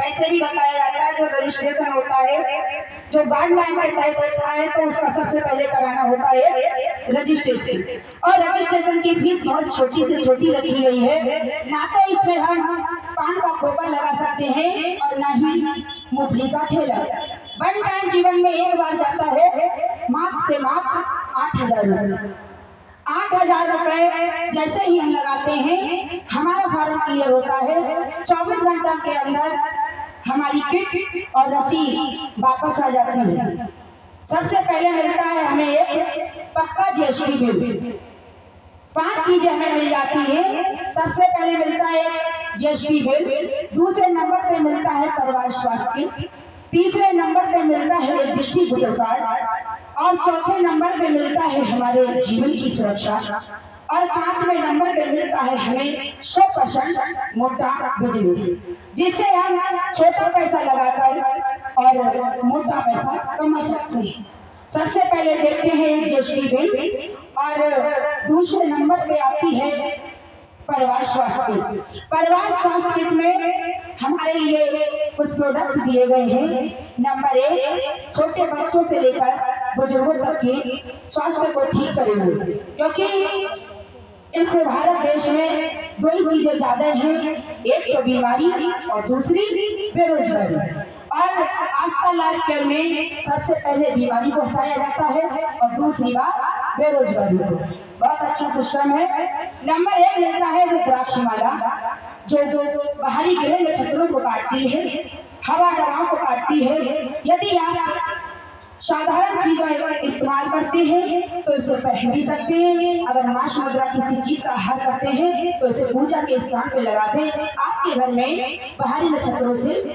ऐसे भी बताया जाता है जो रजिस्ट्रेशन होता है, जो गाइडलाइन के तहत होता है, तो उसका सबसे पहले कराना होता है रजिस्ट्रेशन। और रजिस्ट्रेशन की फीस बहुत छोटी से छोटी रखी गई है। ना तो इसमें हम पान का खोखा लगा सकते हैं और ना ही मूंगफली का ठेला। वन टाइम जीवन में एक बार जाता है मात्र से मात्र 8,000 रुपये। 8,000 रुपए जैसे ही हम लगाते हैं हमारा फॉर्म क्लियर होता है। 24 घंटा के अंदर हमारी किट और रसीद वापस आ जाती है। सबसे पहले मिलता है हमें एक पक्का जीएसटी बिल। 5 चीजें हमें मिल जाती है। सबसे पहले मिलता है जीएसटी बिल, दूसरे नंबर पे मिलता है परिवार स्वास्थ्य किट, तीसरे नंबर पे मिलता है एक डिस्ट्रीब्यूटर कार्ड और चौथे नंबर पे मिलता है हमारे जीवन की सुरक्षा और 5वें नंबर पे मिलता है हमें 100% मोटा बिजनेस, जिससे हम छोटा पैसा लगाकर और मोटा पैसा कमा सकते हैं। सबसे पहले देखते हैं जीएसटी बिल और दूसरे नंबर पे आती है परिवार स्वास्थ्य किट। परिवार स्वास्थ्य किट में हमारे लिए कुछ प्रोडक्ट दिए गए हैं। नंबर 1, छोटे बच्चों से लेकर बुजुर्गों तक के स्वास्थ्य को ठीक करेंगे, क्योंकि इस भारत देश में 2 ही चीजें ज्यादा हैं, एक तो बीमारी और दूसरी बेरोजगारी। और आजकल लाइफ केयर में सबसे पहले बीमारी को हटाया जाता है और दूसरी बात बेरोजगारी को। बहुत अच्छा सिस्टम है। नंबर 1 मिलता है रुद्राक्षमाला, जो बाहरी ग्रह नक्षत्रों को काटती है, हवा डराव को काटती है। यदि आप साधारण चीजें इस्तेमाल करते हैं तो इसे पहन भी सकते हैं। अगर माश मुद्रा किसी चीज का आहार करते हैं तो इसे पूजा के स्थान पे लगा दें, आपके घर में बाहरी नक्षत्रों से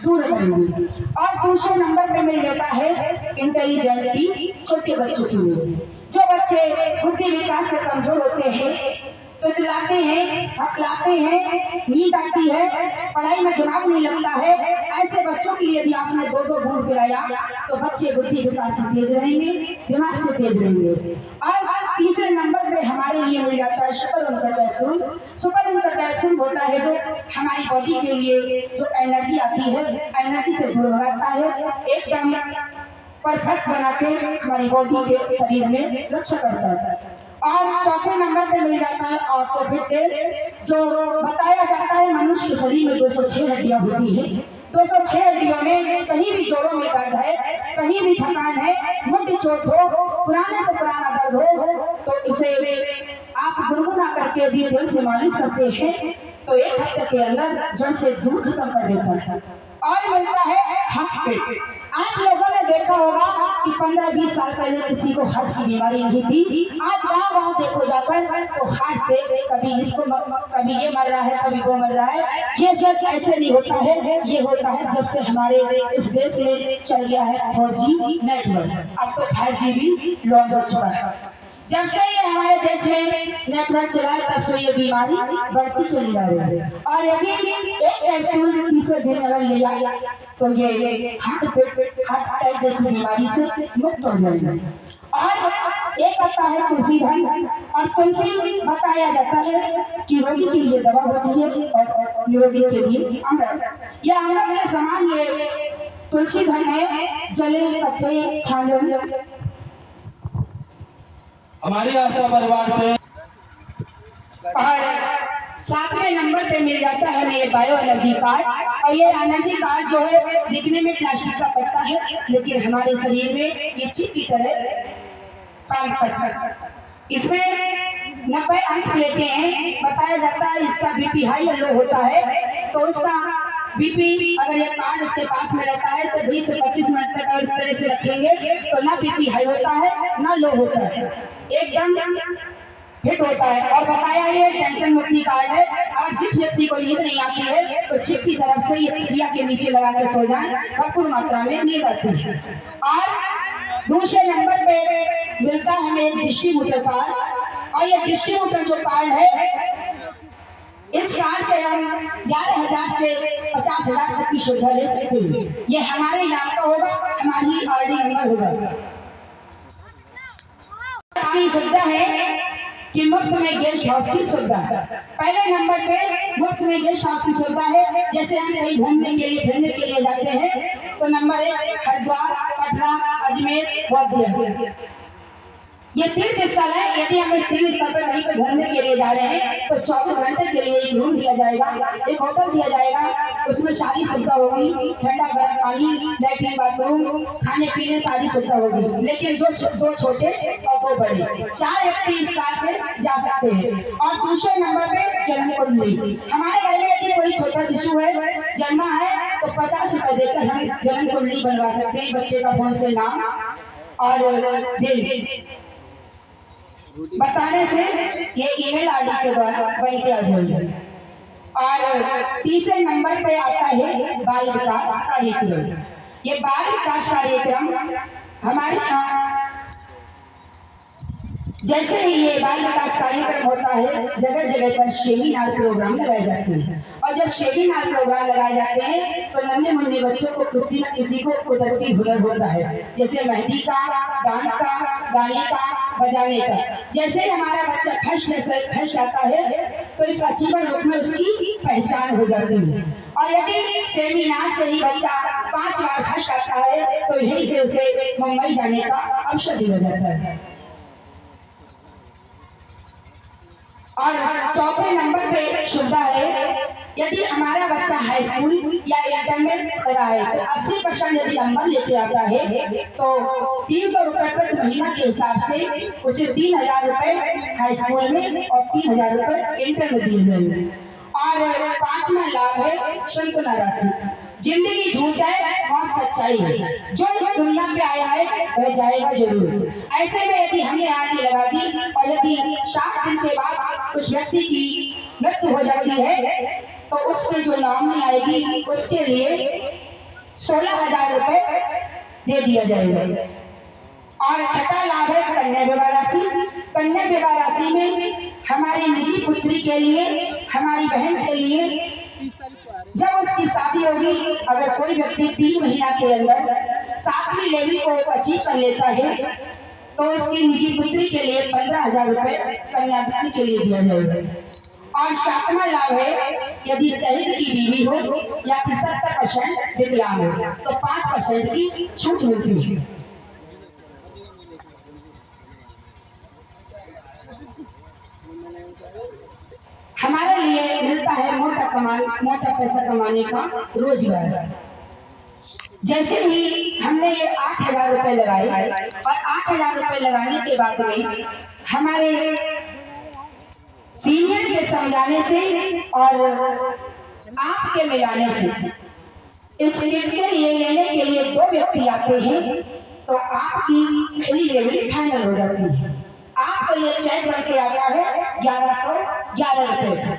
दूर रहेंगे। और दूसरे नंबर पे मिल जाता है इंटेलिजेंट की, छोटे बच्चों के लिए। जो बच्चे बुद्धि विकास से कमजोर होते हैं, तो चिल्लाते हैं, हकलाते हैं, नींद आती है, पढ़ाई में दिमाग नहीं लगता है, ऐसे बच्चों के लिए यदि आपने 2-2 बूंद पिलाया तो बच्चे बुद्धि विकास से तेज रहेंगे, दिमाग से तेज रहेंगे। और तीसरे नंबर पे हमारे लिए मिल जाता है super Ansar capsule. Super Ansar capsule होता है जो हमारी बॉडी के लिए जो एनर्जी आती है, एनर्जी से दूर भगाता है, एकदम परफेक्ट बना के हमारी बॉडी के शरीर में रक्षा करता है। और चौथे नंबर पे मिल जाता है ऑर्थोफिट तेल, जो बताया जाता है मनुष्य के शरीर में 206 हड्डियां होती है। 206 हड्डियों में कहीं भी जोड़ों में दर्द है, कहीं भी थकान है, मुट्ठी चोट हो, पुराने से पुराना दर्द हो, तो इसे आप गुनगुना करके यदि तेल से मालिश करते हैं तो 1 हफ्ते के अंदर जड़ से दूर खत्म कर देता है। और मिलता है हार्ट पेट। आप लोगों ने देखा होगा कि 15-20 साल पहले किसी को हार्ट की बीमारी नहीं थी। आज गांव-गांव देखो जाकर तो हार्ट से कभी इसको कभी ये मर रहा है, कभी वो मर रहा है। ये सब ऐसे नहीं होता है, ये होता है जब से हमारे इस देश में चल गया है 4G नेटवर्क। अब तो 5G भी लॉन्च हो चुका है। जब से ये हमारे देश में नेटवर्क चला है तब से ये बीमारी बढ़ती चली जा रही है। और यदि एक कैप्सूल तीसरे दिन अगर लिया तो ये हार्ट अटैक जैसी बीमारी से मुक्त हो जाएगा। और एक आता है तुलसी धन, और तुलसी बताया जाता है कि रोगी के लिए दवा होती है और निरोगी के लिए अमृत। यह अमृत के समान ये तुलसी धन है। जले कट्टे छाजन हमारी आस्था परिवार से। और 7वें नंबर पे मिल जाता है हमें ये बायो एनर्जी कार्ड। और ये एनर्जी कार्ड जो है दिखने में प्लास्टिक का पत्ता है, लेकिन हमारे शरीर में ये चिप की तरह काम करता है। इसमें 90 अंश लेते हैं। बताया जाता है इसका बीपी हाई या लो होता है, तो उसका बीपी अगर ये कार्ड उसके पास में रहता है तो 20 से 25 मिनट तक अगर इस तरह से रखेंगे तो ना बीपी हाई होता है ना लो होता है, एकदम फिट होता है। और बताया ये टेंशन मुक्ति कार्ड है। और जिस व्यक्ति को नींद नहीं आती है तो चिप की तरफ से ये तकिया के नीचे लगा के सो जाए, भरपूर मात्रा में नींद आती है। और दूसरे नंबर पे मिलता है हमें डिस्ट्रीब्यूटर कार्ड। और ये डिस्ट्रीब्यूटर जो कार्ड है, इस कार्ड से हम 11,000 से 50,000 तक की सुविधा ले सकते हैं। ये हमारे नाम का होगा, हमारी आरडी नंबर होगा। की सुविधा है कि मुफ्त में गेस्ट हाउस की सुविधा है। पहले नंबर पे मुफ्त में गेस्ट हाउस की सुविधा है, जैसे हम कहीं घूमने के लिए फिरने के लिए जाते हैं तो नंबर 1 हरिद्वार, पटना, अजमेर, बोधगया, ये तीर्थ स्थल है। यदि हम इस तीर्थ स्थल पर कहीं पर घूमने के लिए जा रहे हैं तो 24 घंटे के लिए एक रूम दिया जाएगा, एक होटल दिया जाएगा, उसमें सारी सुविधा होगी, ठंडा गर्म पानी, लैट्रिन बाथरूम, खाने पीने सारी सुविधा होगी। लेकिन जो 2 छोटे और 2 बड़े 4 व्यक्ति इस कार से जा सकते हैं। और दूसरे नंबर पे जन्म कुंडली, हमारे घर में यदि कोई छोटा शिशु है, जन्मा है तो 50 रुपए देकर हम जन्म कुंडली बनवा सकते हैं। बच्चे का फोन से नाम और दिन बताने से ये ईमेल आईडी के द्वारा बन के आ जाएगी। और तीसरे नंबर पे आता है बाल विकास कार्यक्रम। ये बाल विकास कार्यक्रम हमारे यहाँ जैसे ही ये बाल विकास कार्यक्रम होता है, जगह जगह पर सेमिनार प्रोग्राम लगाए जाते हैं। और जब सेमिनार प्रोग्राम लगाए जाते हैं तो नन्हे मुन्ने बच्चों को किसी न किसी को कुदरती हुनर होता है, जैसे मेहंदी का, डांस का, गाने का, बजाने का। जैसे ही हमारा बच्चा फर्स्ट आता है तो इस जीवन रूप में उसकी पहचान हो जाती है। और यदि सेमिनार से ही बच्चा 5 बार फर्स्ट आता है तो यहीं से उसे मुंबई जाने का अवसर दिया जाता है। और चौथे नंबर पे सुविधा है, यदि हमारा बच्चा हाई स्कूल या इंटरमीडिएट कर रहा है तो 80% यदि नंबर लेके आता है तो 300 रुपए प्रति महीना के हिसाब से उसे 3000 रुपए हाई स्कूल में और 3000 रुपए इंटर में दिए जाएंगे। और 5वां लाभ है संतुलन राशि। जिंदगी झूठ है, मौत सच्चाई है। जो इस दुनिया पे आया है वह जाएगा जरूर। ऐसे में यदि हमने आरती लगा दी और यदि 7 दिन के बाद उस व्यक्ति की मृत्यु हो जाती है तो उसके जो नॉमिनी आएगी उसके लिए 16,000 रुपए दे दिया जाएगा। और छठा लाभ है कन्या विवाह राशि। कन्या विवाह राशि में हमारी निजी पुत्री के लिए, हमारी बहन के लिए जब उसकी शादी होगी, अगर कोई व्यक्ति 3 महीना के अंदर 7वीं लेवल को अचीव कर लेता है तो उसकी निजी पुत्री के लिए 15,000 रुपए कन्यादान के लिए दिया जाएगा। और 7वां लाभ है, यदि शहीद की बीवी हो या 75% विकलांग हो तो 5% की छूट मिलती है। हमारे लिए मिलता है मोटा पैसा कमाने का रोजगार। जैसे ही हमने ये 8,000 रुपए लगाए और 8,000 रुपए लगाने के बाद में हमारे सीनियर के समझाने से और आपके मिलाने से इस किट के लिए लेने के लिए 2 व्यक्ति आते हैं तो आपकी पहली लेवल फाइनल हो जाती है। आपको ये चेक बन के आता है 1111 रुपए का।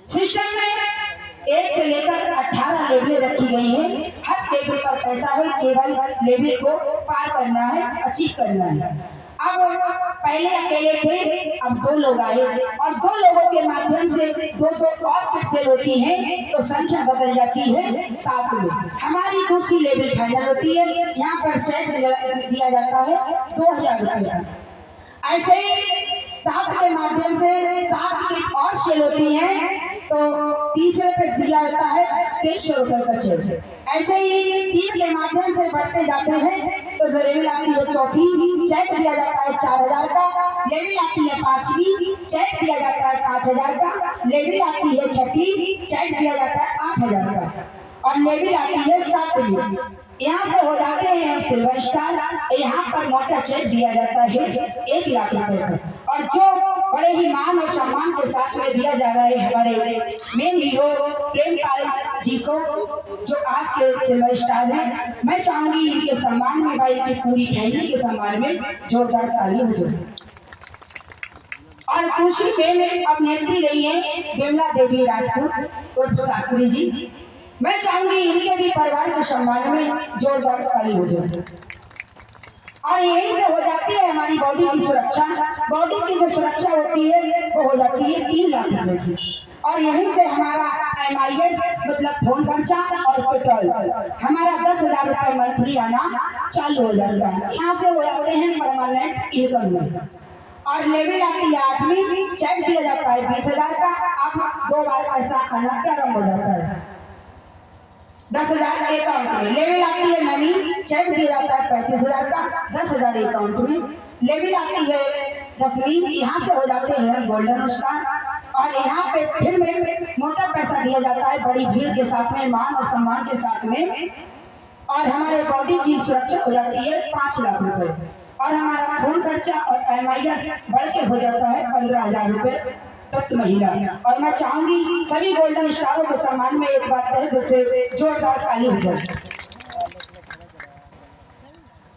सिस्टम में 1 से लेकर 18 लेवलें रखी गई हैं। हर लेवल पर पैसा है, केवल लेवल को पार करना है, अचीव करना है। अब पहले अकेले थे, अब 2 लोग आए और 2 लोगों के माध्यम से 2 और किस्से होती हैं तो संख्या बदल जाती है 7 में। हमारी दूसरी लेवल फाइनल होती है। यहाँ पर चेक दिया जाता है 2,000 रुपए का। ऐसे ही 7 के माध्यम से 7 की और सेल होती है तो 30 रुपए दिया जाता है 2300 रुपए का चेक। ऐसे ही 3 के माध्यम से बढ़ते जाते हैं तो लेवल आती है 4थी, चेक दिया जाता है 4,000 का। लेवल आती है 5वीं, चेक दिया जाता है 5,000 का। लेवल आती है 6ठी, चेक दिया जाता है 8,000 का। और लेवल आती है 7वीं। यहाँ से हो जाते हैं हम सिल्वर स्टार। यहाँ पर मोटा चेक दिया जाता है 1 लाख रुपए का। और जो बड़े ही मान और सम्मान के साथ में दिया जा रहा है हमारे मेन हीरो प्रेमपाल जी को, जो आज के सिल्वर स्टार हैं। मैं चाहूंगी इनके सम्मान में भाई इनकी पूरी फैमिली के सम्मान में जोरदार ताली हो जाए। और दूसरी मेन अभिनेत्री रही है विमला देवी राजपूत उर्फ शास्त्री जी। मैं चाहूंगी इनके भी परिवार के सम्मान में जोरदार ताली हो जाए। और यही से हो जाती है हमारी बॉडी की सुरक्षा। बॉडी की जो सुरक्षा होती है वो हो जाती है 3 लाख रुपए की। और यहीं से हमारा MIS मतलब फोन खर्चा और पेट्रोल हमारा 10,000 रुपए मंथली आना चालू हो जाता है। यहाँ से हो जाते हैं परमानेंट इनकम में। और लेवल आती है 8वीं, चेक दिया जाता है 20,000 का। अब 2 बार पैसा आना प्रारंभ हो जाता है। 10,000 अकाउंट में। लेवल आती है नवी, चेक दिया जाता है 35,000 का, 10,000 अकाउंट में। लेवल आती है 10वीं, यहाँ से हो जाते हैं गोल्डन स्टार, और यहाँ पे फिर में मोटा पैसा दिया जाता है बड़ी भीड़ के साथ में, मान और सम्मान के साथ में, और हमारे बॉडी की सुरक्षा हो जाती है 5 लाख रुपए, और हमारा खून खर्चा और MIS बढ़ के हो जाता है 15,000 रुपए प्रति महीना। और मैं चाहूंगी सभी गोल्डन स्टारों के सम्मान में एक बार तहे दिल से जोरदार ताली हो जाए।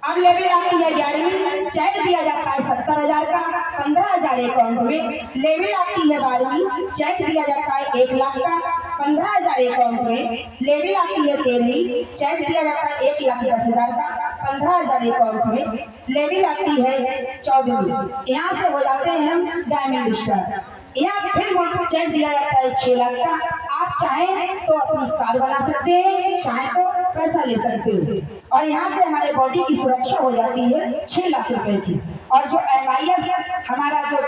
अब लेवल आती है 11वीं, चेक दिया जाता है 70,000 का, 15,000 अकाउंट में। लेवल आती है 12वीं, चेक दिया जाता है 1 लाख का, 15,000 अकाउंट में। लेवल आती है 13वीं, चेक दिया जाता है 1,10,000 का, 15,000 अकाउंट में। लेवल आती है 14वीं, यहाँ से हो जाते हैं हम डायमंड स्टार। यहाँ फिर मोटर चेक दिया जाता है 6 लाख का। आप चाहें तो अपनी कार बना सकते हैं, चाहे तो पैसा ले सकते हो, और यहाँ से हमारे बॉडी की सुरक्षा हो जाती है 6 लाख रुपए की। और जो MIS हमारा जो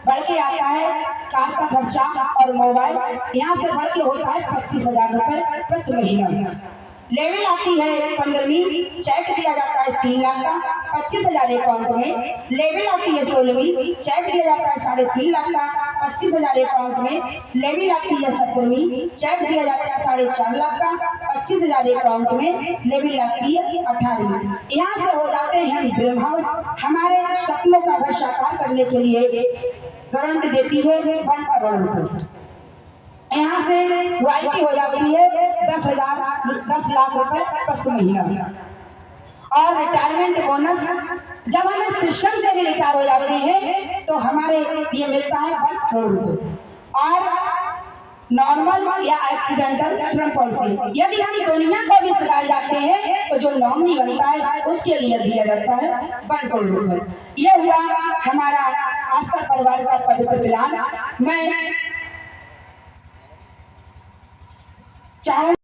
बढ़ के आता है, कार का खर्चा और मोबाइल, यहाँ से बढ़ के होता है 25,000 रुपए प्रति महीना। लेवल आती है 15वीं, चेक दिया जाता है 3 लाख का, 25,000 अकाउंट में। लेवल आती है 16वीं, चेक दिया जाता है 3.5 लाख का, 25,000 अकाउंट में। लेवल आती है 17वीं, चेक दिया जाता है 4.5 लाख का, 25,000 अकाउंट में। लेवल आती है 18वीं, यहाँ से हो जाते हैं ड्रीम हाउस, हमारे सपनों का घर साकार करने के लिए गारंटी देती है 1 करोड़ रुपए। यहाँ से रॉयल्टी हो जाती है 10 लाख रुपए प्रति महीना। और रिटायरमेंट बोनस जब हमें सिस्टम से भी रिटायर हो जाते हैं तो हमारे ये मिलता है 1 करोड़ रुपए। और नॉर्मल या एक्सीडेंटल टर्म पॉलिसी यदि हम दुनिया को भी सिखाए जाते हैं तो जो नॉमिनी बनता है उसके लिए दिया जाता है 1 करोड़ रुपए। ये हुआ हमारा आस्था परिवार का पवित्र प्लान। मैं चाहूँ